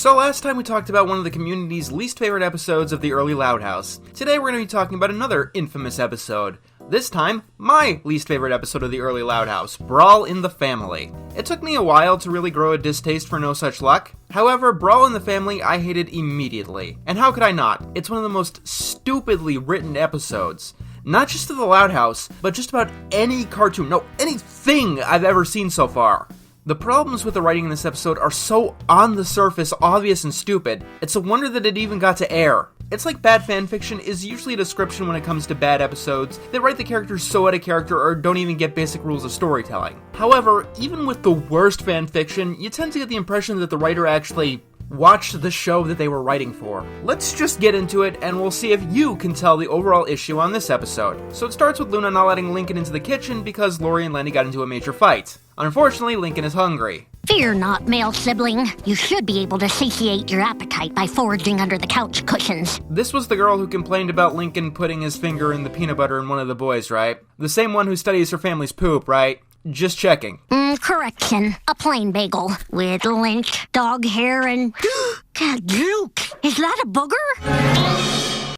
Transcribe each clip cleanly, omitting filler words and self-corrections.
So last time we talked about one of the community's least favorite episodes of the early Loud House. Today we're going to be talking about another infamous episode. This time, my least favorite episode of the early Loud House, Brawl in the Family. It took me a while to really grow a distaste for No Such Luck. However, Brawl in the Family I hated immediately. And how could I not? It's one of the most stupidly written episodes. Not just of the Loud House, but just about any cartoon, no, anything I've ever seen so far. The problems with the writing in this episode are so on the surface obvious and stupid, it's a wonder that it even got to air. It's like bad fanfiction is usually a description when it comes to bad episodes that write the characters so out of character or don't even get basic rules of storytelling. However, even with the worst fanfiction, you tend to get the impression that the writer actually watched the show that they were writing for. Let's just get into it, and we'll see if you can tell the overall issue on this episode. So it starts with Luna not letting Lincoln into the kitchen because Lori and Lenny got into a major fight. Unfortunately, Lincoln is hungry. Fear not, male sibling. You should be able to satiate your appetite by foraging under the couch cushions. This was the girl who complained about Lincoln putting his finger in the peanut butter in one of the boys, right? The same one who studies her family's poop, right? Just checking. Correction. A plain bagel with lynch, dog hair, and... Gadzook! Is that a booger?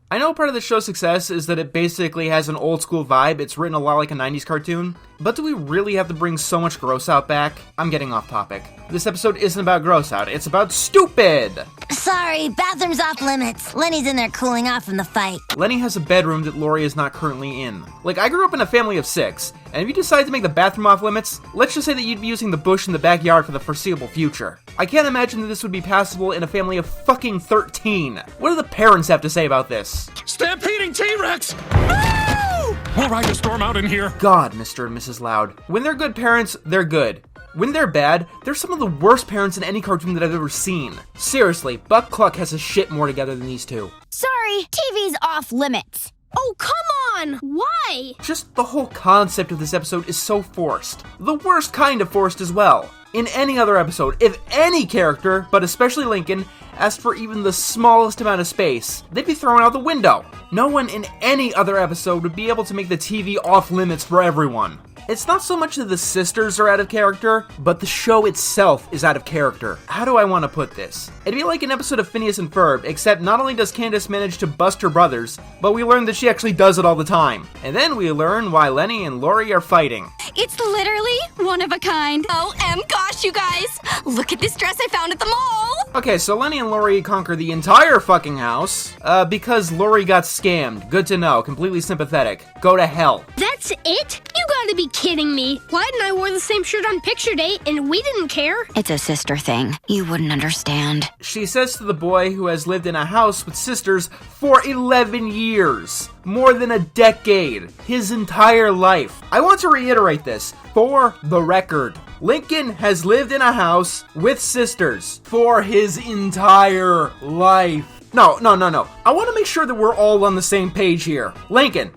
I know part of the show's success is that it basically has an old school vibe. It's written a lot like a 90s cartoon. But do we really have to bring so much gross out back? I'm getting off topic. This episode isn't about gross out, it's about stupid! Sorry, bathroom's off limits. Lenny's in there cooling off from the fight. Lenny has a bedroom that Lori is not currently in. Like, I grew up in a family of 6, and if you decide to make the bathroom off limits, let's just say that you'd be using the bush in the backyard for the foreseeable future. I can't imagine that this would be passable in a family of fucking 13. What do the parents have to say about this? Stampeding T-Rex! No! We'll ride the storm out in here. God, Mr. and Mrs. Loud. When they're good parents, they're good. When they're bad, they're some of the worst parents in any cartoon that I've ever seen. Seriously, Buck Cluck has his shit more together than these two. Sorry, TV's off limits. Oh, come on! Why? Just the whole concept of this episode is so forced. The worst kind of forced as well. In any other episode, if any character, but especially Lincoln, asked for even the smallest amount of space, they'd be thrown out the window. No one in any other episode would be able to make the TV off limits for everyone. It's not so much that the sisters are out of character, but the show itself is out of character. How do I want to put this? It'd be like an episode of Phineas and Ferb, except not only does Candace manage to bust her brothers, but we learn that she actually does it all the time. And then we learn why Lenny and Lori are fighting. It's literally one of a kind. Gosh, you guys! Look at this dress I found at the mall! Okay, so Lenny and Lori conquer the entire fucking house, because Lori got scammed. Good to know. Completely sympathetic. Go to hell. That's it? You gotta be kidding me. Clyde and I wore the same shirt on picture date, and we didn't care. It's a sister thing. You wouldn't understand. She says to the boy who has lived in a house with sisters for 11 years. More than a decade. His entire life. I want to reiterate this, for the record. Lincoln has lived in a house with sisters for his entire life. No. I want to make sure that we're all on the same page here. Lincoln,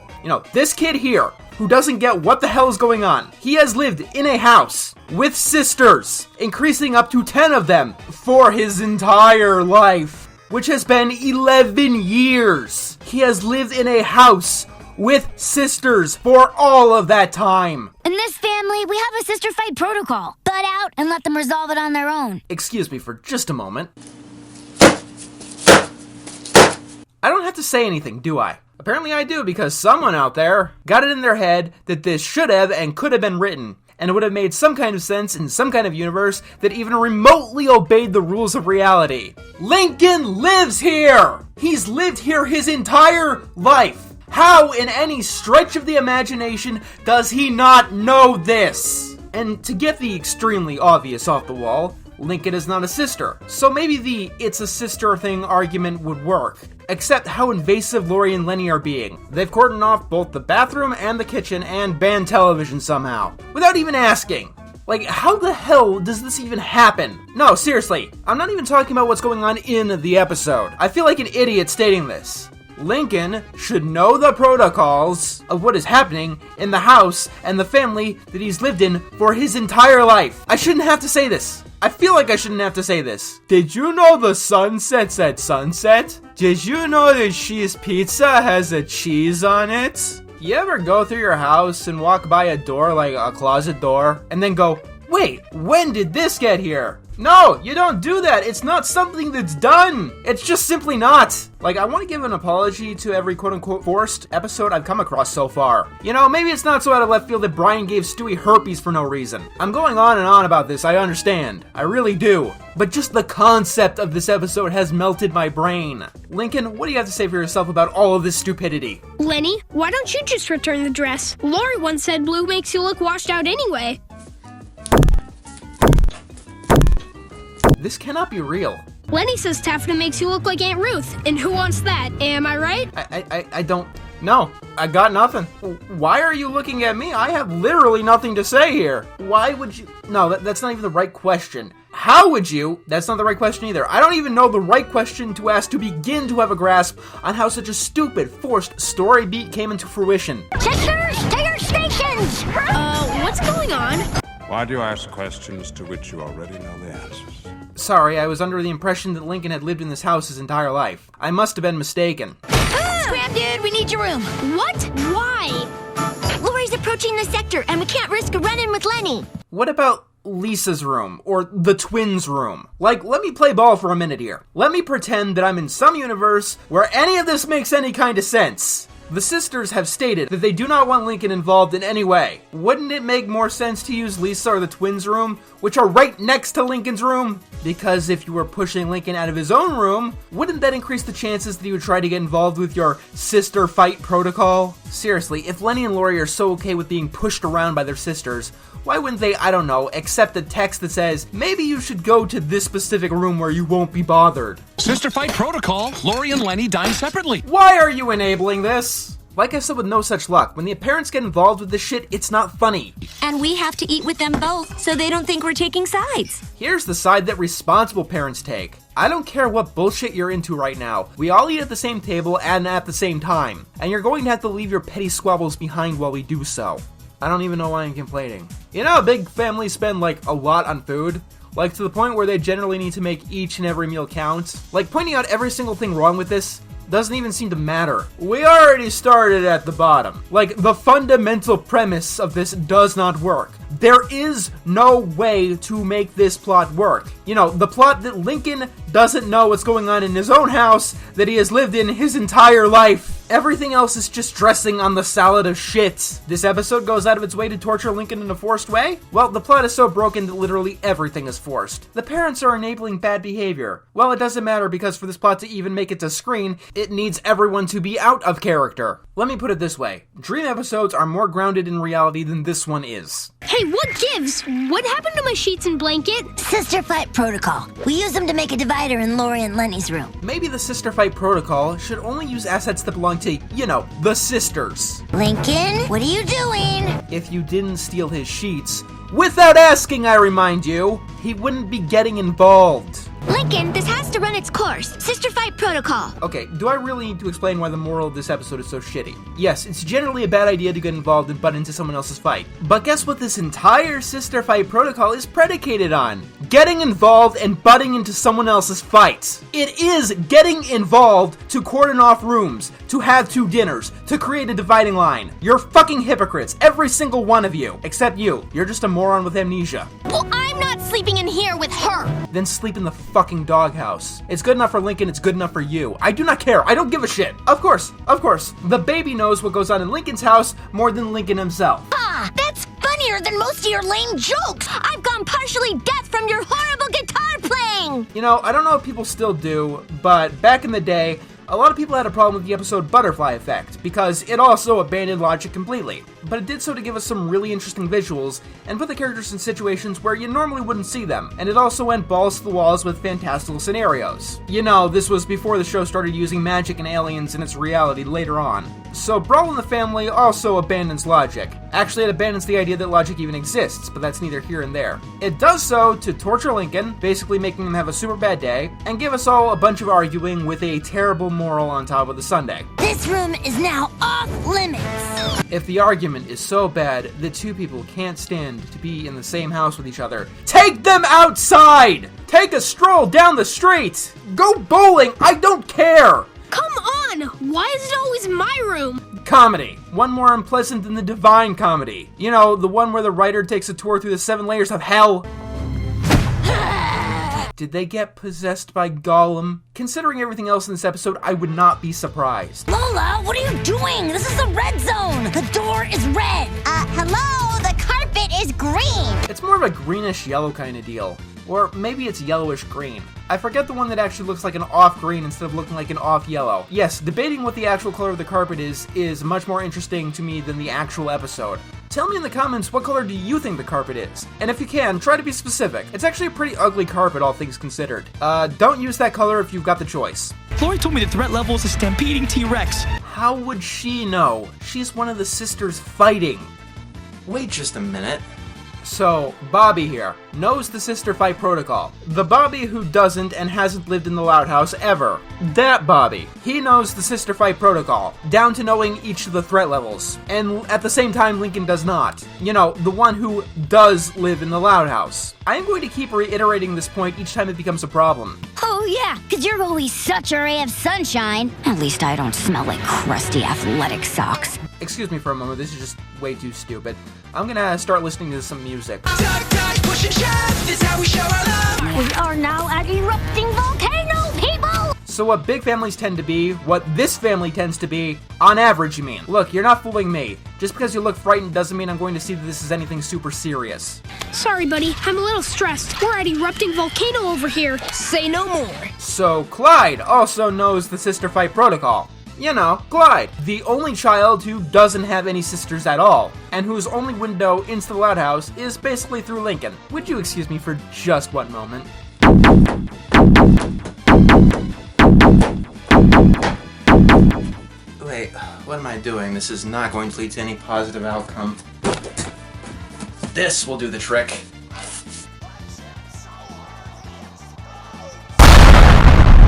this kid here, who doesn't get what the hell is going on. He has lived in a house with sisters, increasing up to 10 of them for his entire life, which has been 11 years. He has lived in a house with sisters for all of that time. In this family, we have a sister fight protocol. Butt out and let them resolve it on their own. Excuse me for just a moment. I don't have to say anything, do I? Apparently I do, because someone out there got it in their head that this should have and could have been written, and it would have made some kind of sense in some kind of universe that even remotely obeyed the rules of reality. Lincoln lives here! He's lived here his entire life! How, in any stretch of the imagination, does he not know this? And to get the extremely obvious off the wall, Lincoln is not a sister, so maybe the it's a sister thing argument would work. Except how invasive Lori and Lenny are being. They've cordoned off both the bathroom and the kitchen and banned television somehow, without even asking. Like, how the hell does this even happen? No, seriously, I'm not even talking about what's going on in the episode. I feel like an idiot stating this. Lincoln should know the protocols of what is happening in the house and the family that he's lived in for his entire life. I shouldn't have to say this. I feel like I shouldn't have to say this. Did you know the sun sets at sunset? Did you know that She's Pizza has a cheese on it? You ever go through your house and walk by a door like a closet door and then go, wait, when did this get here? No, you don't do that. It's not something that's done. It's just simply not. Like, I want to give an apology to every quote-unquote forced episode I've come across so far. You know, maybe it's not so out of left field that Brian gave Stewie herpes for no reason. I'm going on and on about this, I understand. I really do. But just the concept of this episode has melted my brain. Lincoln, what do you have to say for yourself about all of this stupidity? Lenny, why don't you just return the dress? Lori once said blue makes you look washed out anyway. This cannot be real. Lenny says taffeta makes you look like Aunt Ruth, and who wants that? Am I right? I don't... No, I got nothing. Why are you looking at me? I have literally nothing to say here. Why would you... No, that's not even the right question. How would you... That's not the right question either. I don't even know the right question to ask to begin to have a grasp on how such a stupid, forced story beat came into fruition. Sisters, to your stations! What's going on? Why do you ask questions to which you already know the answers? Sorry, I was under the impression that Lincoln had lived in this house his entire life. I must have been mistaken. Scram, dude, we need your room. What? Why? Lori's approaching the sector, and we can't risk a run-in with Lenny. What about Lisa's room, or the twins' room? Like, let me play ball for a minute here. Let me pretend that I'm in some universe where any of this makes any kind of sense. The sisters have stated that they do not want Lincoln involved in any way. Wouldn't it make more sense to use Lisa or the twins' room, which are right next to Lincoln's room? Because if you were pushing Lincoln out of his own room, wouldn't that increase the chances that he would try to get involved with your sister fight protocol? Seriously, if Lenny and Lori are so okay with being pushed around by their sisters, why wouldn't they, I don't know, accept a text that says, maybe you should go to this specific room where you won't be bothered? Sister fight protocol. Lori and Lenny dine separately. Why are you enabling this? Like I said, with no such luck, when the parents get involved with this shit, it's not funny. And we have to eat with them both so they don't think we're taking sides. Here's the side that responsible parents take. I don't care what bullshit you're into right now. We all eat at the same table and at the same time. And you're going to have to leave your petty squabbles behind while we do so. I don't even know why I'm complaining. You know how big families spend, like, a lot on food? Like, to the point where they generally need to make each and every meal count? Like, pointing out every single thing wrong with this doesn't even seem to matter. We already started at the bottom. Like, the fundamental premise of this does not work. There is no way to make this plot work. You know, the plot that Lincoln doesn't know what's going on in his own house that he has lived in his entire life. Everything else is just dressing on the salad of shit. This episode goes out of its way to torture Lincoln in a forced way? Well, the plot is so broken that literally everything is forced. The parents are enabling bad behavior. Well, it doesn't matter because for this plot to even make it to screen, it needs everyone to be out of character. Let me put it this way. Dream episodes are more grounded in reality than this one is. Hey, what gives? What happened to my sheets and blanket? Sister fight protocol. We use them to make a divider in Lori and Lenny's room. Maybe the sister fight protocol should only use assets that belong to, you know, the sisters. Lincoln, what are you doing? If you didn't steal his sheets, without asking, I remind you, he wouldn't be getting involved. Lincoln, this has to run its course. Sister fight protocol. Okay, do I really need to explain why the moral of this episode is so shitty? Yes, it's generally a bad idea to get involved and butt into someone else's fight. But guess what this entire sister fight protocol is predicated on? Getting involved and butting into someone else's fight. It is getting involved to cordon off rooms, to have 2 dinners, to create a dividing line. You're fucking hypocrites, every single one of you. Except you. You're just a moron with amnesia. Well, I'm not sleeping in here with her. Then sleep in the fucking doghouse. It's good enough for Lincoln, it's good enough for you. I do not care, I don't give a shit. Of course. The baby knows what goes on in Lincoln's house more than Lincoln himself. Ah, that's funnier than most of your lame jokes. I've gone partially deaf from your horrible guitar playing. You know, I don't know if people still do, but back in the day, a lot of people had a problem with the episode Butterfly Effect, because it also abandoned logic completely. But it did so to give us some really interesting visuals, and put the characters in situations where you normally wouldn't see them, and it also went balls to the walls with fantastical scenarios. You know, this was before the show started using magic and aliens in its reality later on. So Brawl in the Family also abandons logic. Actually, it abandons the idea that logic even exists, but that's neither here and there. It does so to torture Lincoln, basically making him have a super bad day, and give us all a bunch of arguing with a terrible moral on top of the sundae. This room is now off limits. If the argument is so bad that 2 people can't stand to be in the same house with each other, take them outside! Take a stroll down the street! Go bowling! I don't care! Come on! Why is it always my room? Comedy. One more unpleasant than the Divine Comedy. You know, the one where the writer takes a tour through the 7 layers of hell. Did they get possessed by Gollum? Considering everything else in this episode, I would not be surprised. Lola, what are you doing? This is the red zone. The door is red. Hello? The carpet is green. It's more of a greenish-yellow kind of deal. Or maybe it's yellowish-green. I forget the one that actually looks like an off-green instead of looking like an off-yellow. Yes, debating what the actual color of the carpet is much more interesting to me than the actual episode. Tell me in the comments what color do you think the carpet is? And if you can, try to be specific. It's actually a pretty ugly carpet, all things considered. Don't use that color if you've got the choice. Lori told me the threat level is a stampeding T-Rex. How would she know? She's one of the sisters fighting. Wait just a minute. So, Bobby here knows the sister fight protocol. The Bobby who doesn't and hasn't lived in the Loud House ever. That Bobby. He knows the sister fight protocol, down to knowing each of the threat levels. And at the same time, Lincoln does not. You know, the one who does live in the Loud House. I am going to keep reiterating this point each time it becomes a problem. Oh, yeah, because you're always such a ray of sunshine. At least I don't smell like crusty athletic socks. Excuse me for a moment, this is just way too stupid. I'm gonna start listening to some music. We are now at Erupting Volcano, people! So what big families tend to be, what this family tends to be, on average you mean. Look, you're not fooling me. Just because you look frightened doesn't mean I'm going to see that this is anything super serious. Sorry, buddy. I'm a little stressed. We're at Erupting Volcano over here. Say no more. So Clyde also knows the sister fight protocol. You know, Clyde, the only child who doesn't have any sisters at all, and whose only window into the Loud House is basically through Lincoln. Would you excuse me for just one moment? Wait, what am I doing? This is not going to lead to any positive outcome. This will do the trick.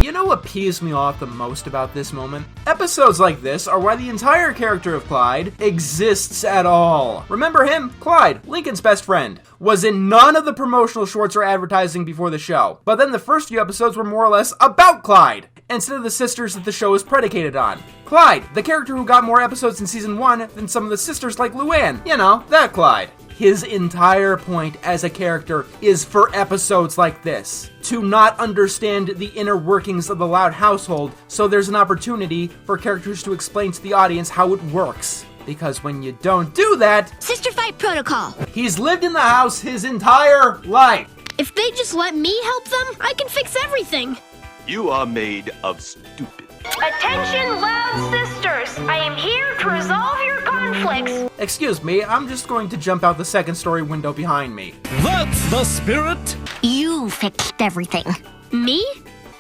You know what pees me off the most about this moment? Episodes like this are why the entire character of Clyde exists at all. Remember him? Clyde, Lincoln's best friend, was in none of the promotional shorts or advertising before the show. But then the first few episodes were more or less about Clyde, instead of the sisters that the show is predicated on. Clyde, the character who got more episodes in season 1 than some of the sisters like Luann. You know, that Clyde. His entire point as a character is for episodes like this. To not understand the inner workings of the Loud household, so there's an opportunity for characters to explain to the audience how it works. Because when you don't do that, Sister Fight Protocol. he's lived in the house his entire life. If they just let me help them, I can fix everything. You are made of stupid. Attention, Loud Sisters! I am here to resolve your conflicts. Excuse me, I'm just going to jump out the second story window behind me. That's the spirit. You fixed everything. Me?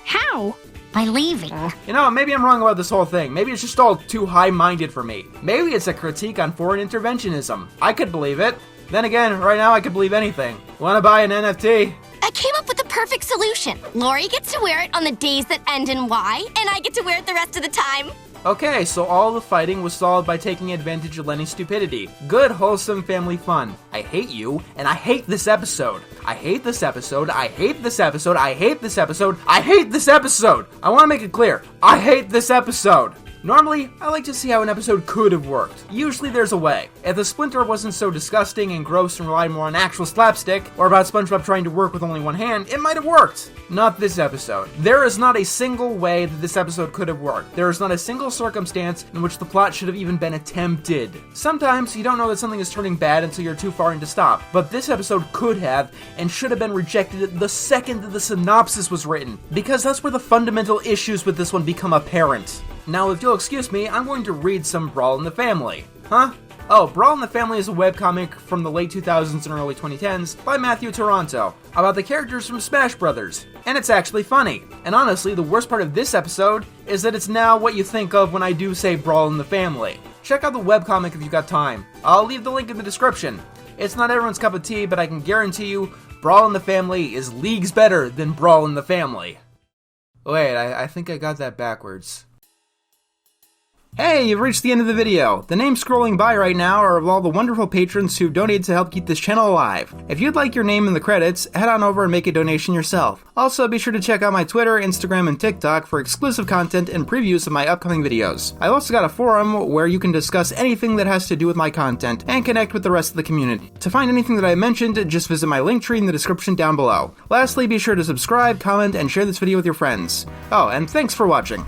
How? By leaving. You know, maybe I'm wrong about this whole thing. Maybe it's just all too high-minded for me. Maybe it's a critique on foreign interventionism. I could believe it. Then again, right now I could believe anything. Wanna buy an NFT? I came up with the perfect solution. Lori gets to wear it on the days that end in Y, and I get to wear it the rest of the time. Okay, so all the fighting was solved by taking advantage of Lenny's stupidity. Good, wholesome family fun. I hate you, and I hate this episode. I hate this episode, I hate this episode, I hate this episode, I hate this episode! I want to make it clear, I hate this episode! Normally, I like to see how an episode could have worked. Usually there's a way. If the Splinter wasn't so disgusting and gross and relied more on actual slapstick, or about SpongeBob trying to work with only one hand, it might have worked. Not this episode. There is not a single way that this episode could have worked. There is not a single circumstance in which the plot should have even been attempted. Sometimes you don't know that something is turning bad until you're too far in to stop, but this episode could have and should have been rejected the second that the synopsis was written, because that's where the fundamental issues with this one become apparent. Now, if you'll excuse me, I'm going to read some Brawl in the Family. Huh? Oh, Brawl in the Family is a webcomic from the late 2000s and early 2010s by Matthew Toronto about the characters from Smash Brothers. And it's actually funny. And honestly, the worst part of this episode is that it's now what you think of when I do say Brawl in the Family. Check out the webcomic if you got time. I'll leave the link in the description. It's not everyone's cup of tea, but I can guarantee you, Brawl in the Family is leagues better than Brawl in the Family. Wait, I think I got that backwards. Hey, you've reached the end of the video. The names scrolling by right now are of all the wonderful patrons who've donated to help keep this channel alive. If you'd like your name in the credits, head on over and make a donation yourself. Also, be sure to check out my Twitter, Instagram, and TikTok for exclusive content and previews of my upcoming videos. I've also got a forum where you can discuss anything that has to do with my content and connect with the rest of the community. To find anything that I mentioned, just visit my link tree in the description down below. Lastly, be sure to subscribe, comment, and share this video with your friends. Oh, and thanks for watching.